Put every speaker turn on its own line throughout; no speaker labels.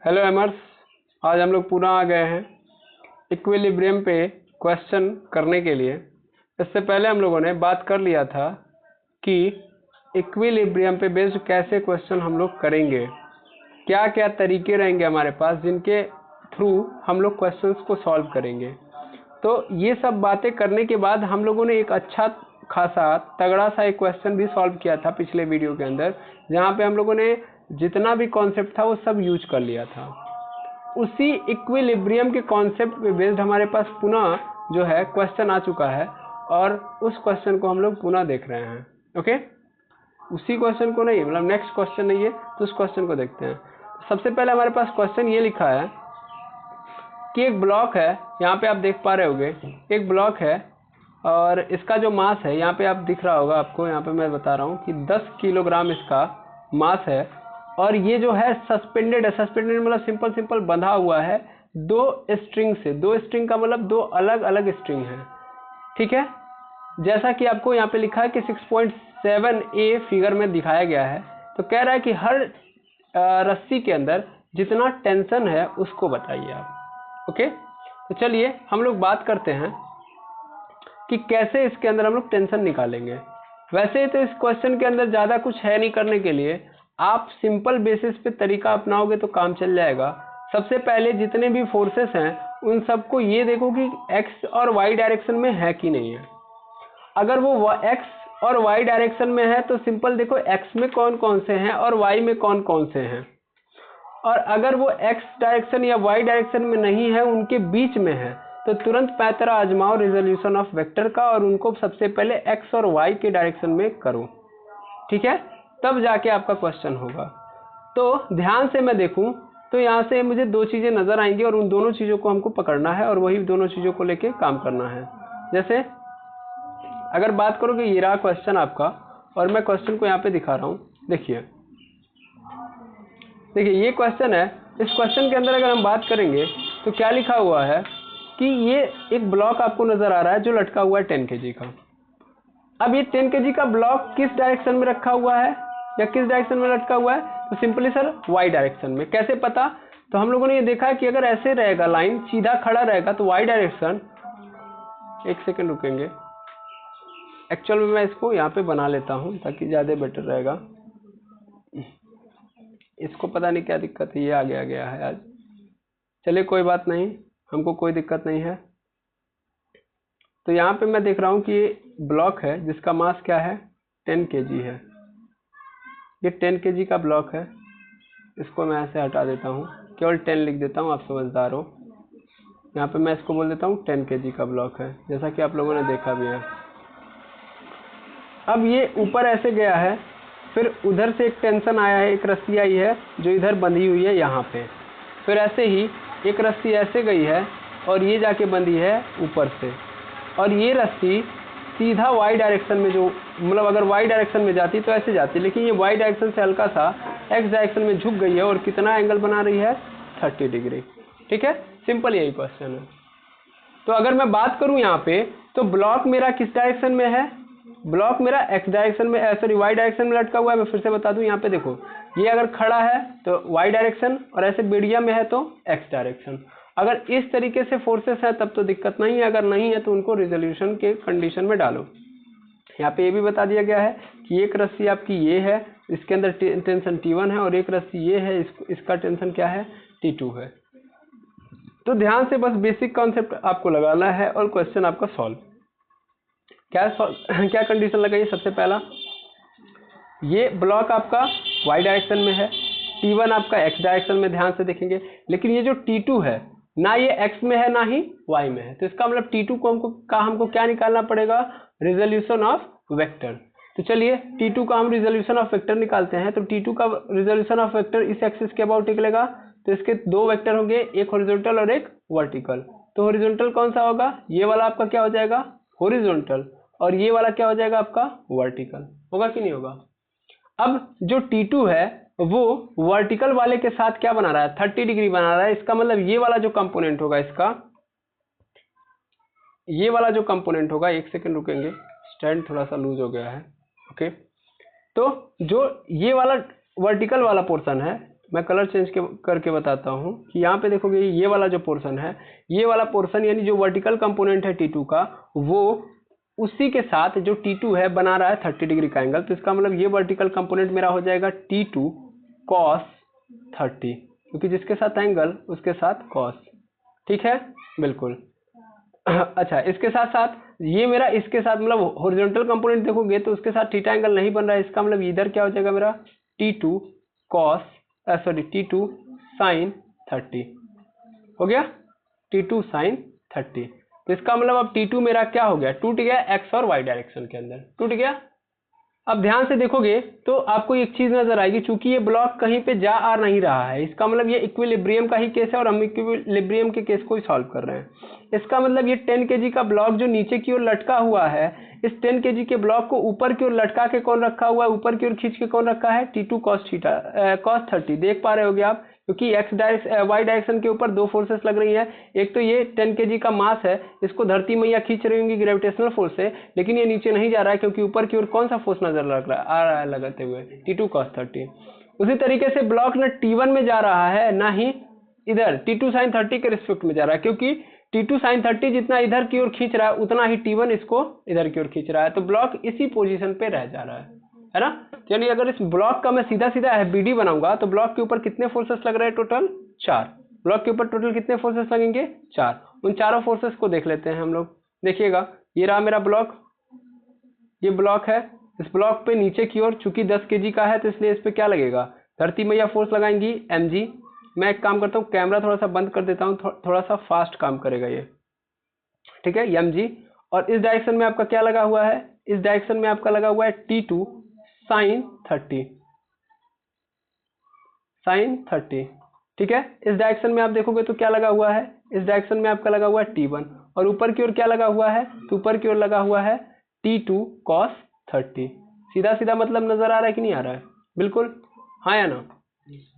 Hello एमर्स, आज हम लोग पुनः आ गए हैं इक्विलिब्रियम पे क्वेश्चन करने के लिए। इससे पहले हम लोगों ने बात कर लिया था कि इक्विलिब्रियम पे बेस्ड कैसे क्वेश्चन हम लोग करेंगे, क्या क्या तरीके रहेंगे हमारे पास जिनके थ्रू हम लोग क्वेश्चंस को सॉल्व करेंगे। तो ये सब बातें करने के बाद हम लोगों ने एक अच्छा खासा तगड़ा सा एक क्वेश्चन भी सॉल्व किया था पिछले वीडियो के अंदर, जहाँ पे हम लोगों ने जितना भी कॉन्सेप्ट था वो सब यूज कर लिया था। उसी इक्विलिब्रियम के कॉन्सेप्ट पे बेस्ड हमारे पास पुनः जो है क्वेश्चन आ चुका है और उस क्वेश्चन को हम लोग पुनः देख रहे हैं। ओके, उसी क्वेश्चन को नहीं, मतलब नेक्स्ट क्वेश्चन नहीं है तो उस क्वेश्चन को देखते हैं। सबसे पहले हमारे पास क्वेश्चन ये लिखा है कि एक ब्लॉक है, यहाँ पे आप देख पा रहे होगे एक ब्लॉक है और इसका जो मास है यहाँ पे आप दिख रहा होगा आपको, यहाँ पे मैं बता रहा हूँ कि 10 किलोग्राम इसका मास है और ये जो है सस्पेंडेड है। सस्पेंडेड मतलब सिंपल बंधा हुआ है दो स्ट्रिंग से। दो स्ट्रिंग का मतलब दो अलग अलग स्ट्रिंग है, ठीक है। जैसा कि आपको यहाँ पे लिखा है कि 6.7a फिगर में दिखाया गया है। तो कह रहा है कि हर रस्सी के अंदर जितना टेंशन है उसको बताइए आप। ओके, तो चलिए हम लोग बात करते हैं कि कैसे इसके अंदर हम लोग टेंशन निकालेंगे। वैसे तो इस क्वेश्चन के अंदर ज़्यादा कुछ है नहीं करने के लिए, आप सिंपल बेसिस पे तरीका अपनाओगे तो काम चल जाएगा। सबसे पहले जितने भी फोर्सेस हैं उन सबको ये देखो कि एक्स और वाई डायरेक्शन में है कि नहीं है। अगर वो एक्स और वाई डायरेक्शन में है तो सिंपल देखो एक्स में कौन कौन से हैं और वाई में कौन कौन से हैं। और अगर वो एक्स डायरेक्शन या वाई डायरेक्शन में नहीं है, उनके बीच में है, तो तुरंत पैतरा आजमाओ रिजोल्यूशन ऑफ वेक्टर का और उनको सबसे पहले एक्स और वाई के डायरेक्शन में करो, ठीक है, तब जाके आपका क्वेश्चन होगा। तो ध्यान से मैं देखूं तो यहाँ से मुझे दो चीज़ें नज़र आएंगी और उन दोनों चीज़ों को हमको पकड़ना है और वही दोनों चीज़ों को लेके काम करना है। जैसे अगर बात करो कि ये रहा क्वेश्चन आपका और मैं क्वेश्चन को यहाँ पे दिखा रहा हूँ, देखिए ये क्वेश्चन है। इस क्वेश्चन के अंदर अगर हम बात करेंगे तो क्या लिखा हुआ है कि ये एक ब्लॉक आपको नजर आ रहा है जो लटका हुआ है 10 kg का। अब ये 10 kg का ब्लॉक किस डायरेक्शन में रखा हुआ है या किस डायरेक्शन में लटका हुआ है? तो सिंपली सर वाई डायरेक्शन में। कैसे पता? तो हम लोगों ने ये देखा है कि अगर ऐसे रहेगा, लाइन सीधा खड़ा रहेगा तो वाई डायरेक्शन, एक सेकेंड रुकेंगे, एक्चुअल में मैं इसको यहाँ पे बना लेता हूँ ताकि ज़्यादा बेटर रहेगा। इसको पता नहीं क्या दिक्कत है, ये आ गया है आज। चलिए कोई बात नहीं, हमको कोई दिक्कत नहीं है। तो यहाँ पे मैं देख रहा हूँ कि ये ब्लॉक है जिसका मास क्या है, 10 kg है। ये 10 kg का ब्लॉक है, इसको मैं ऐसे हटा देता हूँ, केवल 10 लिख देता हूँ, आप समझदार हो। यहाँ पे मैं इसको बोल देता हूँ 10 kg का ब्लॉक है, जैसा कि आप लोगों ने देखा भी है। अब ये ऊपर ऐसे गया है, फिर उधर से एक टेंशन आया है, एक रस्सी आई है जो इधर बंधी हुई है यहाँ पे, फिर ऐसे ही एक रस्सी ऐसे गई है और ये जाके बंधी है ऊपर से, और ये रस्सी सीधा वाई डायरेक्शन में, जो मतलब अगर वाई डायरेक्शन में जाती तो ऐसे जाती, लेकिन ये वाई डायरेक्शन से हल्का सा एक्स डायरेक्शन में झुक गई है और कितना एंगल बना रही है, 30 डिग्री। ठीक है, सिंपल यही क्वेश्चन है। तो अगर मैं बात करूं यहाँ पे तो ब्लॉक मेरा किस डायरेक्शन में है? ब्लॉक मेरा एक्स डायरेक्शन में, सॉरी वाई डायरेक्शन में लटका हुआ है। मैं फिर से बता दूं, यहाँ पे देखो ये अगर खड़ा है तो वाई डायरेक्शन और ऐसे मीडियम में है तो एक्स डायरेक्शन। अगर इस तरीके से फोर्सेस है तब तो दिक्कत नहीं है, अगर नहीं है तो उनको रिजोल्यूशन के कंडीशन में डालो। यहाँ पे ये भी बता दिया गया है कि एक रस्सी आपकी ये है, इसके अंदर टेंशन T1 है, और एक रस्सी ये है, इसका टेंशन क्या है, T2 है। तो ध्यान से बस बेसिक कॉन्सेप्ट आपको लगाना है और क्वेश्चन आपका सॉल्व। क्या कंडीशन लगाइए? सबसे पहला, ये ब्लॉक आपका वाई डायरेक्शन में है, T1 आपका एक्स डायरेक्शन में, ध्यान से देखेंगे, लेकिन ये जो T2 है ना ये एक्स में है ना ही वाई में है, तो इसका मतलब T2 को हमको क्या निकालना पड़ेगा, रिजोल्यूशन ऑफ वेक्टर। तो चलिए T2 का हम रिजोल्यूशन ऑफ वेक्टर निकालते हैं। तो T2 का रिजोल्यूशन ऑफ वेक्टर इस एक्सिस के अबाउट निकलेगा, तो इसके दो वेक्टर होंगे, एक हॉरिजॉन्टल और एक वर्टिकल। तो हॉरिजॉन्टल कौन सा होगा, ये वाला आपका क्या हो जाएगा, हॉरिजॉन्टल, और ये वाला क्या हो जाएगा आपका वर्टिकल। होगा कि नहीं होगा? अब जो T2 है वो वर्टिकल वाले के साथ क्या बना रहा है, 30 डिग्री बना रहा है। इसका मतलब ये वाला जो कंपोनेंट होगा इसका, ये वाला जो कंपोनेंट होगा, एक सेकंड रुकेंगे, स्टैंड थोड़ा सा लूज हो गया है। ओके, तो जो ये वाला वर्टिकल वाला पोर्शन है मैं कलर चेंज करके बताता हूँ कि यहाँ पे देखोगे ये वाला जो पोर्शन है, ये वाला पोर्शन यानी जो वर्टिकल कंपोनेंट है T2 का, वो उसी के साथ जो T2 है बना रहा है 30 डिग्री का एंगल। तो इसका मतलब ये वर्टिकल कंपोनेंट मेरा हो जाएगा T2 cos 30, क्योंकि जिसके साथ एंगल उसके साथ कॉस। ठीक है, बिल्कुल। अच्छा, इसके साथ साथ ये मेरा इसके साथ मतलब हॉरिजॉन्टल कंपोनेंट देखोगे तो उसके साथ थीटा एंगल नहीं बन रहा है। इसका मतलब इधर क्या हो जाएगा मेरा T2 sin 30 हो गया, T2 sin 30। तो इसका मतलब अब T2 मेरा क्या हो गया, टूट गया एक्स और वाई डायरेक्शन के अंदर, टूट गया। अब ध्यान से देखोगे तो आपको एक चीज नजर आएगी, चूंकि ये ब्लॉक कहीं पे जा आ नहीं रहा है, इसका मतलब ये इक्विलिब्रियम का ही केस है और हम इक्विलिब्रियम के केस को ही सॉल्व कर रहे हैं। इसका मतलब ये 10 kg का ब्लॉक जो नीचे की ओर लटका हुआ है, इस 10 kg के ब्लॉक को ऊपर की ओर लटका के कौन रखा हुआ है, ऊपर की ओर खींच के कौन रखा है, T2 cos 30। देख पा रहे होगे आप, क्योंकि वाई डायरेक्शन के ऊपर दो फोर्सेस लग रही हैं। एक तो ये 10 kg का मास है, इसको धरती मैया खींच रही होंगी ग्रेविटेशनल फोर्स से, लेकिन ये नीचे नहीं जा रहा है क्योंकि ऊपर की ओर कौन सा फोर्स नजर आ रहा है लगाते हुए, T2 cos 30। उसी तरीके से ब्लॉक न T1 में जा रहा है ना ही इधर T2 sin 30 के रिस्पेक्ट में जा रहा है, क्योंकि T2 sin 30 जितना इधर की ओर खींच रहा है उतना ही T1 इसको इधर की ओर खींच रहा है। तो ब्लॉक इसी पोजीशन पे रह जा रहा है ना। यानी अगर इस ब्लॉक का मैं सीधा सीधा FBD बनाऊंगा तो ब्लॉक के ऊपर कितने फोर्सेस लग रहे हैं, टोटल 4। ब्लॉक के ऊपर टोटल कितने फोर्सेस लगेंगे, 4। उन चारों फोर्सेस को देख लेते हैं हम लोग। देखिएगा, ये रहा मेरा ब्लॉक, ये ब्लॉक है। इस ब्लॉक पे नीचे की ओर चूंकि 10 kg का है तो इसलिए इस पे क्या लगेगा, धरती मैया फोर्स लगाएंगी mg। मैं एक काम करता हूँ, कैमरा थोड़ा सा बंद कर देता हूँ, थोड़ा सा फास्ट काम करेगा ये, ठीक है, mg। और इस डायरेक्शन में आपका क्या लगा हुआ है, इस डायरेक्शन में आपका लगा हुआ है T2 sin 30, ठीक है। इस डायरेक्शन में आप देखोगे तो क्या लगा हुआ है, इस डायरेक्शन में आपका लगा हुआ है T1, और ऊपर की ओर क्या लगा हुआ है, तो ऊपर की ओर लगा हुआ है T2 cos 30। सीधा सीधा मतलब नजर आ रहा है कि नहीं आ रहा है, बिल्कुल, हाँ या ना।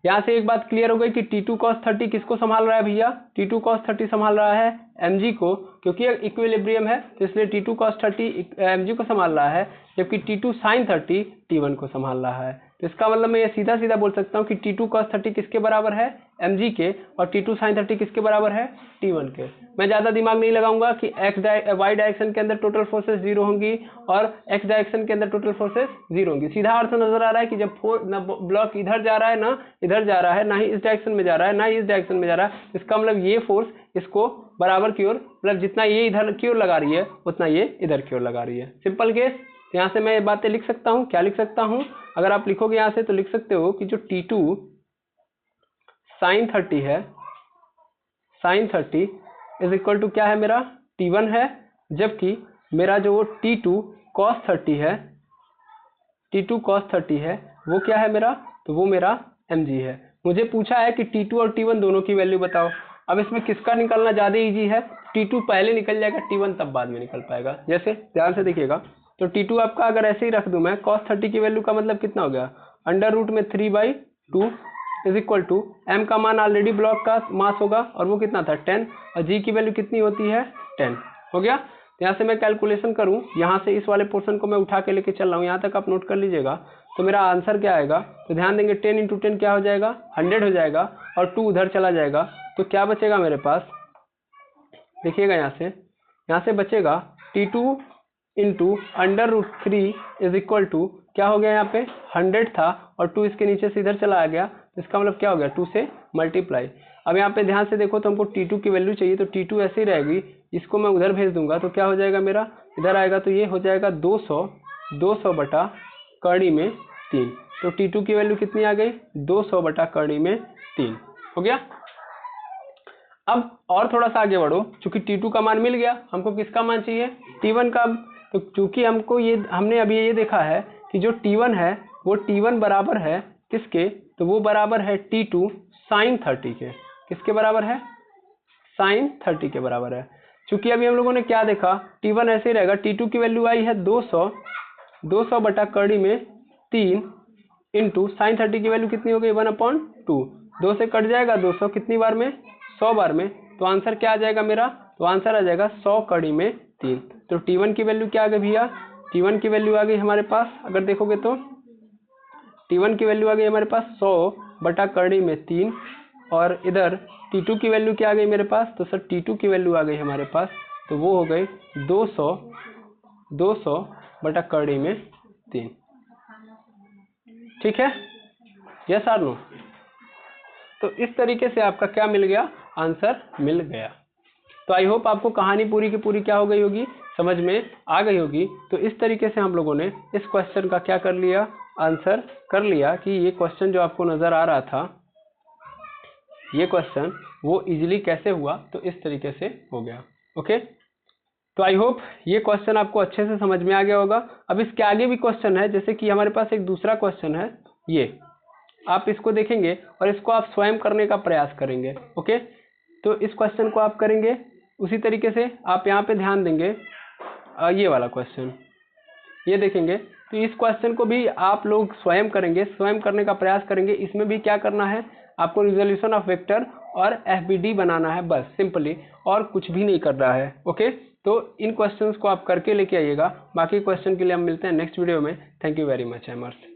यहाँ से एक बात क्लियर हो गई कि T2 cos 30 किसको संभाल रहा है भैया, T2 cos 30 संभाल रहा है mg को, क्योंकि इक्विलिब्रियम है तो इसलिए T2 cos 30 mg को संभाल रहा है, जबकि T2 sin 30 T1 को संभाल रहा है। तो इसका मतलब मैं ये सीधा सीधा बोल सकता हूँ कि T2 cos 30 किसके बराबर है, mg के, और T2 sin 30 किसके बराबर है, T1 के। मैं ज़्यादा दिमाग नहीं लगाऊंगा कि वाई डायरेक्शन के अंदर टोटल फोर्सेस 0 होंगी और एक्स डायरेक्शन के अंदर टोटल फोर्सेस 0 होंगी। सीधा अर्थ नजर आ रहा है कि जब ब्लॉक इधर जा रहा है ना इधर जा रहा है, ना ही इस डायरेक्शन में जा रहा है ना ही इस डायरेक्शन में जा रहा है, इसका मतलब ये फोर्स इसको बराबर की ओर, मतलब जितना ये इधर की ओर लगा रही है उतना ये इधर की ओर लगा रही है। Simple case. यहाँ से मैं ये बातें लिख सकता हूँ, क्या लिख सकता हूँ, अगर आप लिखोगे यहाँ से तो लिख सकते हो कि जो T2 sin 30 है, sin 30 इज इक्वल टू क्या है मेरा, T1 है, जबकि मेरा जो T2 cos 30 है, T2 cos 30 है, वो क्या है मेरा, तो वो मेरा mg है। मुझे पूछा है कि T2 और T1 दोनों की वैल्यू बताओ। अब इसमें किसका निकलना ज़्यादा इजी है, T2 पहले निकल जाएगा, T1 तब बाद में निकल पाएगा। जैसे ध्यान से देखिएगा, तो T2 आपका अगर ऐसे ही रख दूं मैं, cos 30 की वैल्यू का मतलब कितना हो गया, अंडर रूट में 3/2 इज इक्वल टू m का मान ऑलरेडी ब्लॉक का मास होगा और वो कितना था 10, और g की वैल्यू कितनी होती है 10, हो गया। यहाँ से मैं कैलकुलेशन करूँ, यहाँ से इस वाले पोर्शन को मैं उठा के लेके चल रहा हूँ, यहाँ तक आप नोट कर लीजिएगा। तो मेरा आंसर क्या आएगा, तो ध्यान देंगे 10 × 10 क्या हो जाएगा, 100 हो जाएगा, और 2 उधर चला जाएगा, तो क्या बचेगा मेरे पास, देखिएगा यहाँ से बचेगा T2 × √3 इज इक्वल टू क्या हो गया, यहाँ पे 100 था और 2 इसके नीचे से इधर चला आ गया, तो इसका मतलब क्या हो गया, 2 से मल्टीप्लाई। अब यहाँ पे ध्यान से देखो तो हमको T2 की वैल्यू चाहिए, तो T2 ऐसे ही रहेगी, इसको मैं उधर भेज दूंगा तो क्या हो जाएगा मेरा, इधर आएगा तो ये हो जाएगा 200 बटा कड़ी में 3। तो T2 की वैल्यू कितनी आ गई, 200 बटा कड़ी में 3, हो गया। अब और थोड़ा सा आगे बढ़ो, चूंकि T2 का मान मिल गया, हमको किसका मान चाहिए, T1 का। तो चूंकि हमने अभी ये देखा है कि जो T1 है वो T1 बराबर है किसके, तो वो बराबर है T2 sin 30 के, किसके बराबर है, sin 30 के बराबर है। चूंकि अभी हम लोगों ने क्या देखा, T1 ऐसे ही रहेगा, T2 की वैल्यू आई है 200 बटा कड़ी में 3 इंटू sin 30 की वैल्यू कितनी हो गई 1/2, 2 से कट जाएगा 200 कितनी बार में, 100 बार में, तो आंसर क्या आ जाएगा मेरा, तो आंसर आ जाएगा 100 कड़ी में 3। तो T1 की वैल्यू क्या आ गई भैया, T1 की वैल्यू आ गई हमारे पास, अगर देखोगे तो T1 की वैल्यू आ गई हमारे पास 100 बटा करड़ी में 3 और इधर T2 की वैल्यू क्या आ गई मेरे पास, तो सर T2 की वैल्यू आ गई हमारे पास, तो वो हो गई 200 बटा करड़ी में 3। ठीक है, यस और नो। तो इस तरीके से आपका क्या मिल गया, आंसर मिल गया। तो आई होप आपको कहानी पूरी की पूरी क्या हो गई होगी, समझ में आ गई होगी। तो इस तरीके से हम लोगों ने इस क्वेश्चन का क्या कर लिया, आंसर कर लिया कि ये क्वेश्चन जो आपको नजर आ रहा था, ये क्वेश्चन वो इजीली कैसे हुआ, तो इस तरीके से हो गया। ओके, तो आई होप ये क्वेश्चन आपको अच्छे से समझ में आ गया होगा। अब इसके आगे भी क्वेश्चन है, जैसे कि हमारे पास एक दूसरा क्वेश्चन है, ये आप इसको देखेंगे और इसको आप स्वयं करने का प्रयास करेंगे। ओके, तो इस क्वेश्चन को आप करेंगे उसी तरीके से, आप यहाँ पे ध्यान देंगे ये वाला क्वेश्चन, ये देखेंगे। तो इस क्वेश्चन को भी आप लोग स्वयं करेंगे, स्वयं करने का प्रयास करेंगे। इसमें भी क्या करना है आपको, रिजोल्यूशन ऑफ वेक्टर और एफबीडी बनाना है, बस सिंपली, और कुछ भी नहीं कर रहा है। ओके, तो इन क्वेश्चंस को आप करके लेके आइएगा। बाकी क्वेश्चन के लिए हम मिलते हैं नेक्स्ट वीडियो में। Thank you very much एमर्स।